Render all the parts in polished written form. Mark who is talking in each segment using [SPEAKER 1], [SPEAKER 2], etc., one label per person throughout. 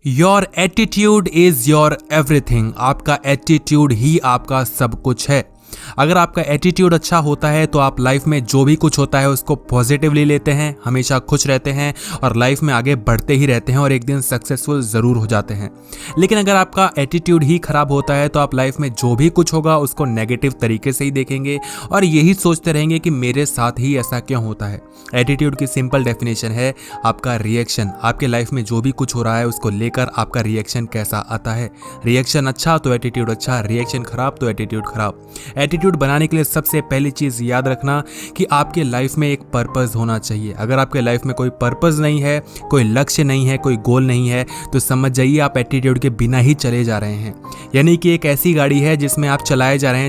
[SPEAKER 1] Your attitude is your everything. आपका attitude ही आपका सब कुछ है। अगर आपका एटीट्यूड अच्छा होता है तो आप लाइफ में जो भी कुछ होता है उसको पॉजिटिवली लेते हैं, हमेशा खुश रहते हैं और लाइफ में आगे बढ़ते ही रहते हैं और एक दिन सक्सेसफुल ज़रूर हो जाते हैं। लेकिन अगर आपका एटीट्यूड ही खराब होता है तो आप लाइफ में जो भी कुछ होगा उसको नेगेटिव तरीके से ही देखेंगे और यही सोचते रहेंगे कि मेरे साथ ही ऐसा क्यों होता है। एटीट्यूड की सिंपल डेफिनेशन है आपका रिएक्शन। आपके लाइफ में जो भी कुछ हो रहा है उसको लेकर आपका रिएक्शन कैसा आता है। रिएक्शन अच्छा तो एटीट्यूड अच्छा, रिएक्शन खराब तो एटीट्यूड खराब। एटीट्यूड बनाने के लिए सबसे पहली चीज याद रखना कि आपके लाइफ में एक पर्पस होना चाहिए। अगर आपके लाइफ में कोई पर्पस नहीं है, कोई लक्ष्य नहीं है, कोई गोल नहीं है तो समझ जाइए आप एटीट्यूड के बिना ही चले जा रहे हैं। यानी कि एक ऐसी गाड़ी है जिसमें आप चलाए जा रहे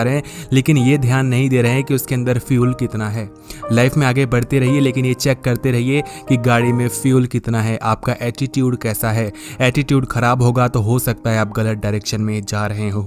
[SPEAKER 1] हैं लेकिन ये ध्यान नहीं दे रहे हैं कि उसके अंदर फ्यूल कितना है। लाइफ में आगे बढ़ते रहिए लेकिन ये चेक करते रहिए कि गाड़ी में फ्यूल कितना है, आपका एटीट्यूड कैसा है। एटीट्यूड खराब होगा तो हो सकता है आप गलत डायरेक्शन में जा रहे हो।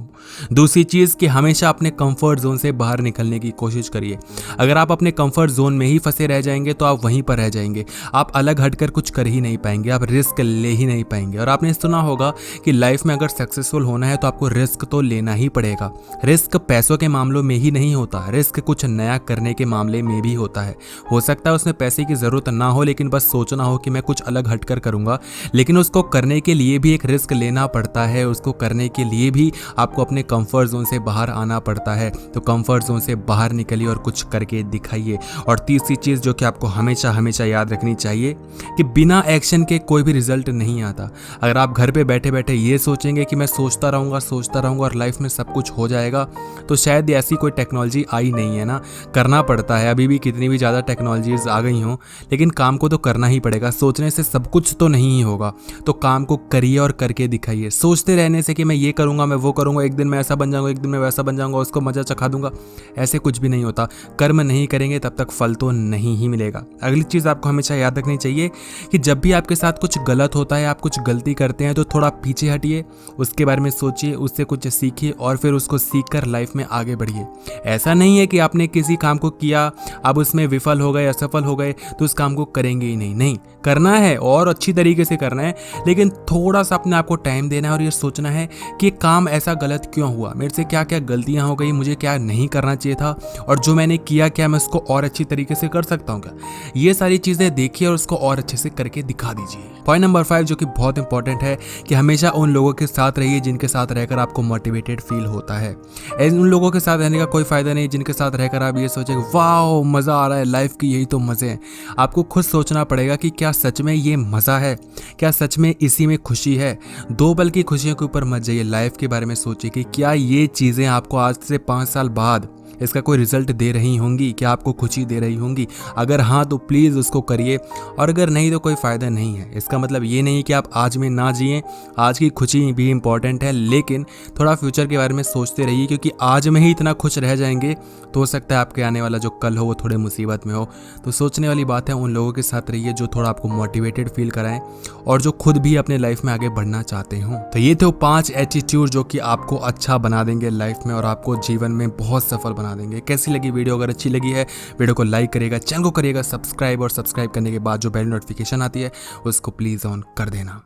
[SPEAKER 1] दूसरी चीज़ कि हमेशा अपने कंफर्ट जोन से बाहर निकलने की कोशिश करिए। अगर आप अपने कंफर्ट जोन में ही फंसे रह जाएंगे तो आप वहीं पर रह जाएंगे। आप अलग हटकर कुछ कर ही नहीं पाएंगे, आप रिस्क ले ही नहीं पाएंगे। और आपने सुना होगा कि लाइफ में अगर सक्सेसफुल होना है तो आपको रिस्क तो लेना ही पड़ेगा। रिस्क पैसों के मामलों में ही नहीं होता, रिस्क कुछ नया करने के मामले में भी होता है। हो सकता है उसमें पैसे की ज़रूरत ना हो लेकिन बस सोचना हो कि मैं कुछ अलग हटकर करूँगा, लेकिन उसको करने के लिए भी एक रिस्क लेना पड़ता है। उसको करने के लिए भी आपको अपने कंफर्ट जोन से बाहर आना पड़ता है। तो कंफर्ट जोन से बाहर निकलिए और कुछ करके दिखाइए। और तीसरी चीज़ जो कि आपको हमेशा हमेशा याद रखनी चाहिए कि बिना एक्शन के कोई भी रिजल्ट नहीं आता। अगर आप घर पे बैठे बैठे ये सोचेंगे कि मैं सोचता रहूँगा और लाइफ में सब कुछ हो जाएगा तो शायद ऐसी कोई टेक्नोलॉजी आई नहीं है ना। करना पड़ता है, अभी भी कितनी भी ज़्यादा टेक्नोलॉजीज आ गई हों लेकिन काम को तो करना ही पड़ेगा। सोचने से सब कुछ तो नहीं ही होगा, तो काम को करिए और करके दिखाइए। सोचते रहने से कि मैं ये करूँगा, मैं वो करूँगा, एक दिन मैं ऐसा बन जाऊँगा, एक दिन मैं वैसा बन जाऊँगा, उसको मजा चखा दूंगा, ऐसे कुछ भी नहीं होता। कर्म नहीं करेंगे तब तक फल तो नहीं ही मिलेगा। अगली चीज़ आपको हमेशा याद रखनी चाहिए कि जब भी आपके साथ कुछ गलत होता है, आप कुछ गलती करते हैं तो थोड़ा पीछे हटिए, उसके बारे में सोचिए, उससे कुछ सीखिए और फिर उसको सीख कर लाइफ में आगे बढ़िए। ऐसा नहीं है कि आपने किसी काम को किया, अब उसमें विफल हो गए, असफल हो गए तो उस काम को करेंगे ही नहीं। करना है और अच्छी तरीके से करना है, लेकिन थोड़ा सा अपने आप को टाइम देना है और ये सोचना है कि काम ऐसा गलत क्यों हुआ, मेरे से क्या क्या गलतियां हो गई, मुझे क्या नहीं करना चाहिए था और जो मैंने किया क्या मैं उसको और अच्छी तरीके से कर सकता हूँ क्या। ये सारी चीज़ें देखिए और उसको और अच्छे से करके दिखा दीजिए। पॉइंट नंबर 5 जो कि बहुत इंपॉर्टेंट है कि हमेशा उन लोगों के साथ रहिए जिनके साथ रहकर आपको मोटिवेटेड फील होता है। उन लोगों के साथ रहने का कोई फ़ायदा नहीं जिनके साथ रहकर आप ये सोचें वाह मज़ा आ रहा है, लाइफ की यही तो मज़े हैं। आपको खुद सोचना पड़ेगा कि क्या सच में ये मज़ा है, क्या सच में इसी में खुशी है। दो पल की खुशियों के ऊपर मत जाइए, लाइफ के बारे में सोचिए कि क्या ये चीज़ें आपको आज से 5 साल बाद इसका कोई रिजल्ट दे रही होंगी, क्या आपको खुशी दे रही होंगी। अगर हाँ तो प्लीज़ उसको करिए और अगर नहीं तो कोई फ़ायदा नहीं है। इसका मतलब ये नहीं कि आप आज में ना जिएं, आज की खुशी भी इंपॉर्टेंट है लेकिन थोड़ा फ्यूचर के बारे में सोचते रहिए, क्योंकि आज में ही इतना खुश रह जाएंगे तो हो सकता है आपके आने वाला जो कल हो वो थोड़े मुसीबत में हो। तो सोचने वाली बात है, उन लोगों के साथ रहिए जो थोड़ा आपको मोटिवेटेड फील कराएं और जो खुद भी अपने लाइफ में आगे बढ़ना चाहते हों। तो ये थे 5 एटीट्यूड जो कि आपको अच्छा बना देंगे लाइफ में और आपको जीवन में बहुत सफल बना देंगे। कैसी लगी वीडियो? अगर अच्छी लगी है वीडियो को लाइक करिएगा, चैनल को करिएगा सब्सक्राइब और सब्सक्राइब करने के बाद जो बेल नोटिफिकेशन आती है उसको प्लीज़ ऑन कर देना।